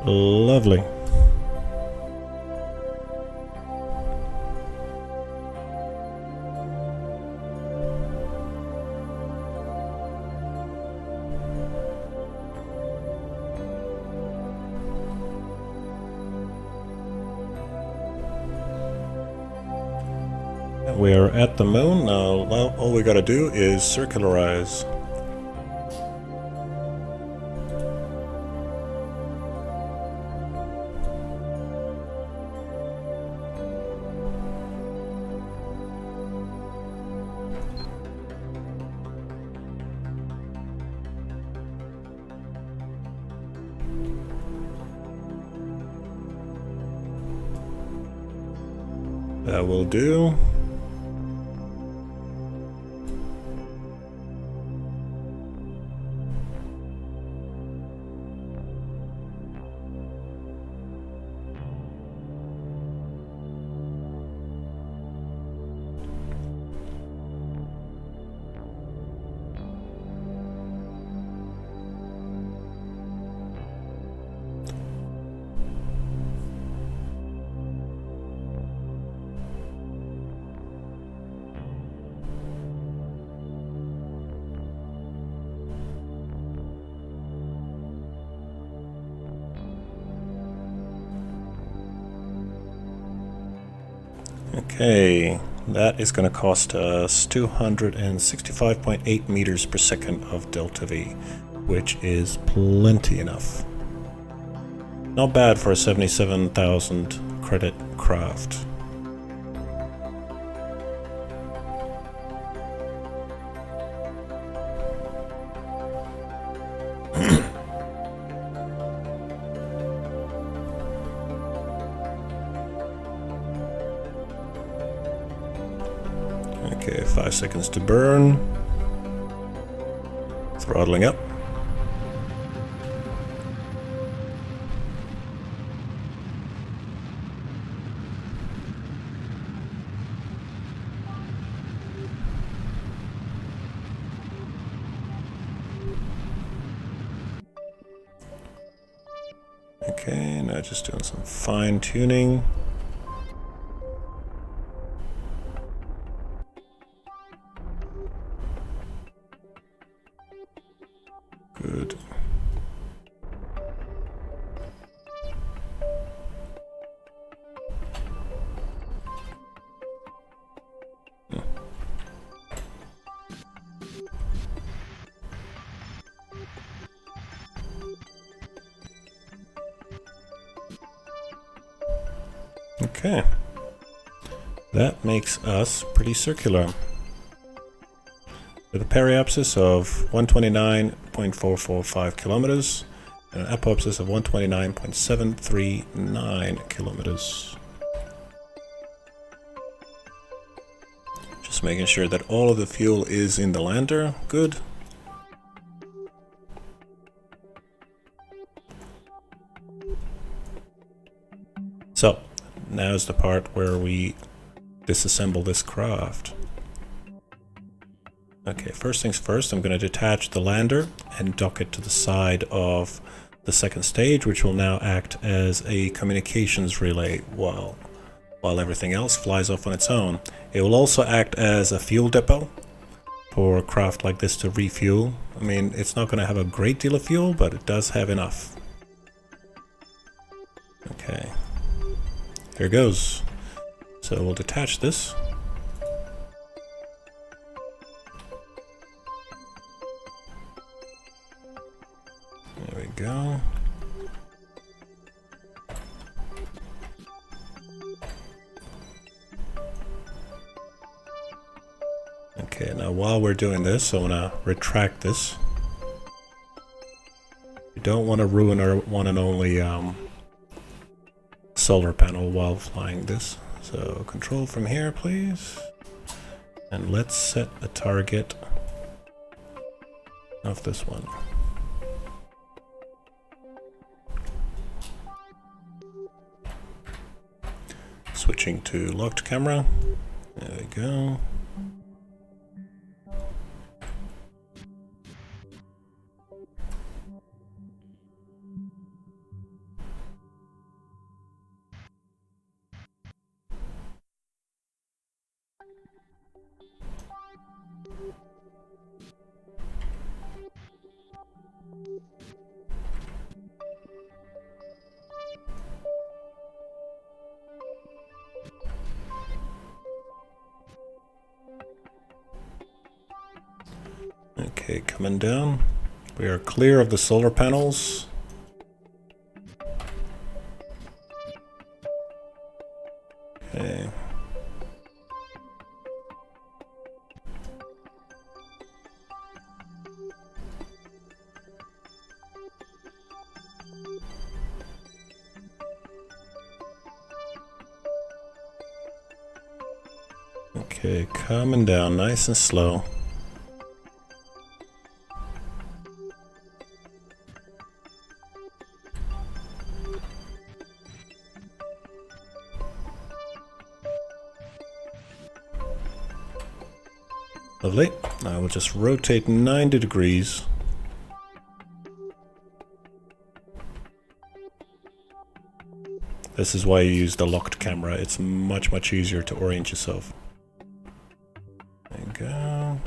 Lovely. We are at the moon now. All we gotta do is circularize. That will do. Okay, that is going to cost us 265.8 meters per second of delta V, which is plenty enough. Not bad for a 77,000 credit craft. Okay, 5 seconds to burn. Throttling up. Okay, now just doing some fine tuning. Good. Okay. That makes us pretty circular. With a periapsis of 129.445 kilometers and an apoapsis of 129.739 kilometers. Just making sure that all of the fuel is in the lander. Good. So, now's the part where we disassemble this craft. Okay, first things first, I'm going to detach the lander and dock it to the side of the second stage, which will now act as a communications relay while everything else flies off on its own. It will also act as a fuel depot for a craft like this to refuel. I mean, it's not going to have a great deal of fuel, but it does have enough. Okay, here goes. So we'll detach this. There we go. Okay, now while we're doing this, I want to retract this. We don't want to ruin our one and only solar panel while flying this. So control from here, please. And let's set a target of this one. Switching to locked camera. There we go. Okay, coming down. We are clear of the solar panels. Okay. Okay, coming down nice and slow. Lovely. I will just rotate 90 degrees. This is why you use the locked camera. It's much easier to orient yourself. There you go.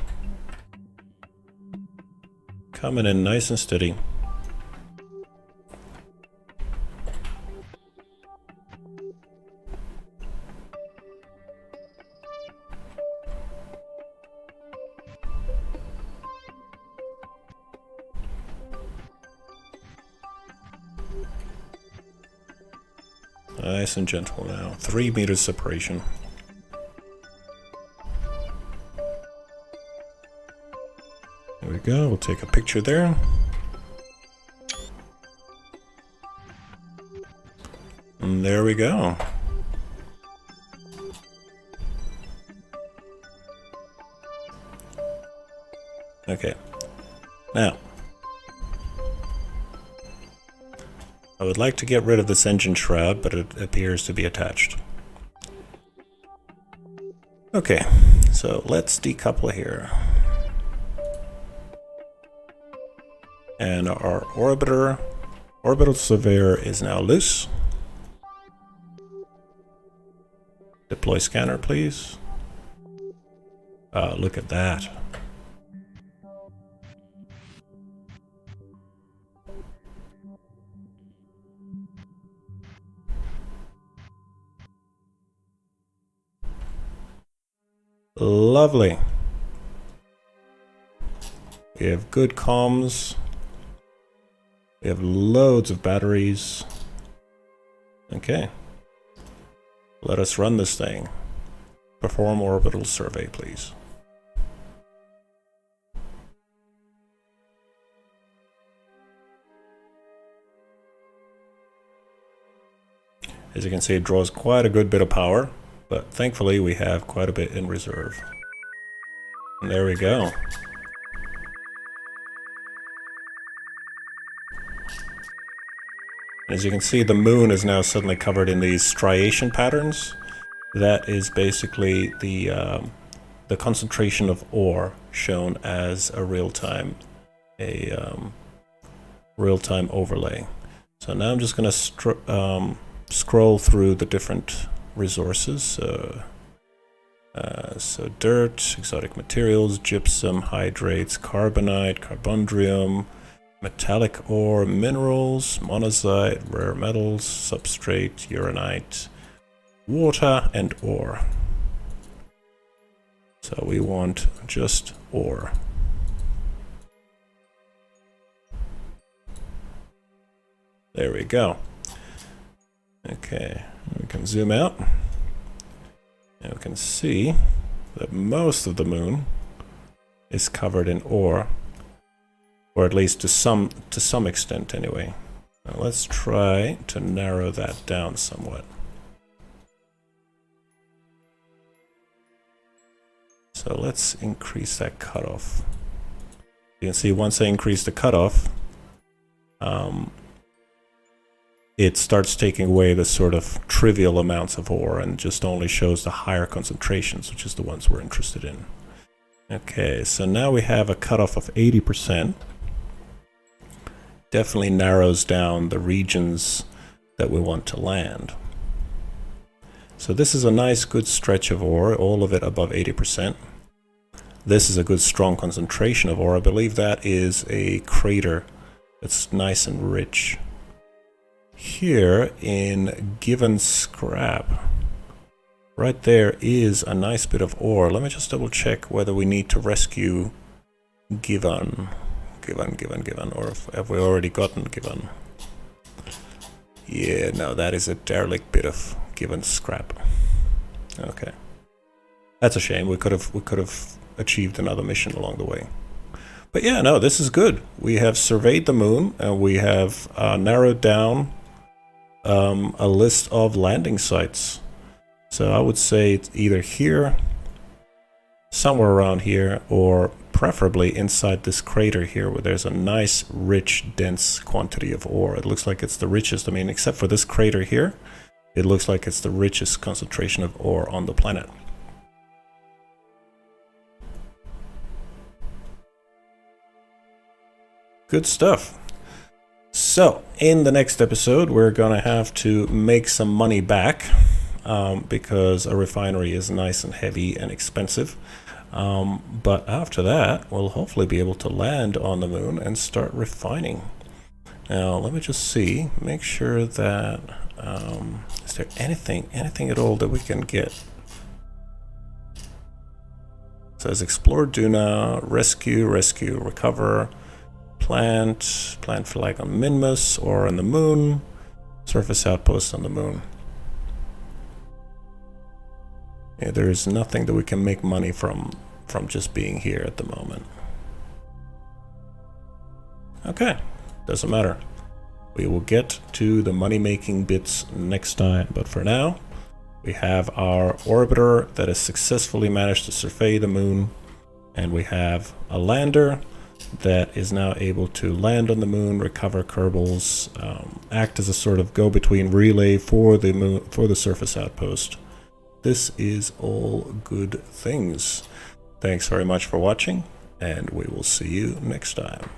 Coming in nice and steady. Nice and gentle now. 3 meters separation. There we go. We'll take a picture there. And there we go. Okay. Now, I would like to get rid of this engine shroud, but it appears to be attached. Okay, so let's decouple here. And our orbital surveyor is now loose. Deploy scanner, please. Look at that. Lovely. We have good comms. We have loads of batteries. Okay. Let us run this thing. Perform orbital survey, please. As you can see, it draws quite a good bit of power, but thankfully we have quite a bit in reserve. And there we go. As you can see, the moon is now suddenly covered in these striation patterns. That is basically the concentration of ore shown as a real-time overlay. So now I'm just going to scroll through the different resources. So dirt, exotic materials, gypsum, hydrates, carbonite, carbondrium, metallic ore, minerals, monazite, rare metals, substrate, uranite, water, and ore. So we want just ore. There we go. Okay, we can zoom out. And we can see that most of the moon is covered in ore, or at least to some extent anyway. Now let's try to narrow that down somewhat. So let's increase that cutoff. You can see once I increase the cutoff, it starts taking away the sort of trivial amounts of ore and just only shows the higher concentrations, which is the ones we're interested in. Okay, so now we have a cutoff of 80%. Definitely narrows down the regions that we want to land. So this is a nice good stretch of ore, all of it above 80%. This is a good strong concentration of ore. I believe that is a crater that's nice and rich. Here in Given Scrap, right there is a nice bit of ore. Let me just double check whether we need to rescue Given, or have we already gotten Given? Yeah, no, that is a derelict bit of Given Scrap. Okay, that's a shame. We could have achieved another mission along the way. But yeah, no, this is good. We have surveyed the moon and we have narrowed down a list of landing sites. So I would say it's either here somewhere around here, or preferably inside this crater here where there's a nice, rich, dense quantity of ore. It looks like it's the richest, I mean, except for this crater here, it looks like it's the richest concentration of ore on the planet. Good stuff. So, in the next episode, we're gonna have to make some money back because a refinery is nice and heavy and expensive. But after that, we'll hopefully be able to land on the moon and start refining. Now, let me just see, make sure that, is there anything at all that we can get? It says explore Duna, rescue, recover, plant flag on Minmus or on the moon, surface outpost on the moon. Yeah, there is nothing that we can make money from just being here at the moment. Okay, doesn't matter. We will get to the money-making bits next time, but for now, we have our orbiter that has successfully managed to survey the moon, and we have a lander that is now able to land on the moon, recover Kerbals, act as a sort of go-between relay for the moon, for the surface outpost. This is all good things. Thanks very much for watching, and we will see you next time.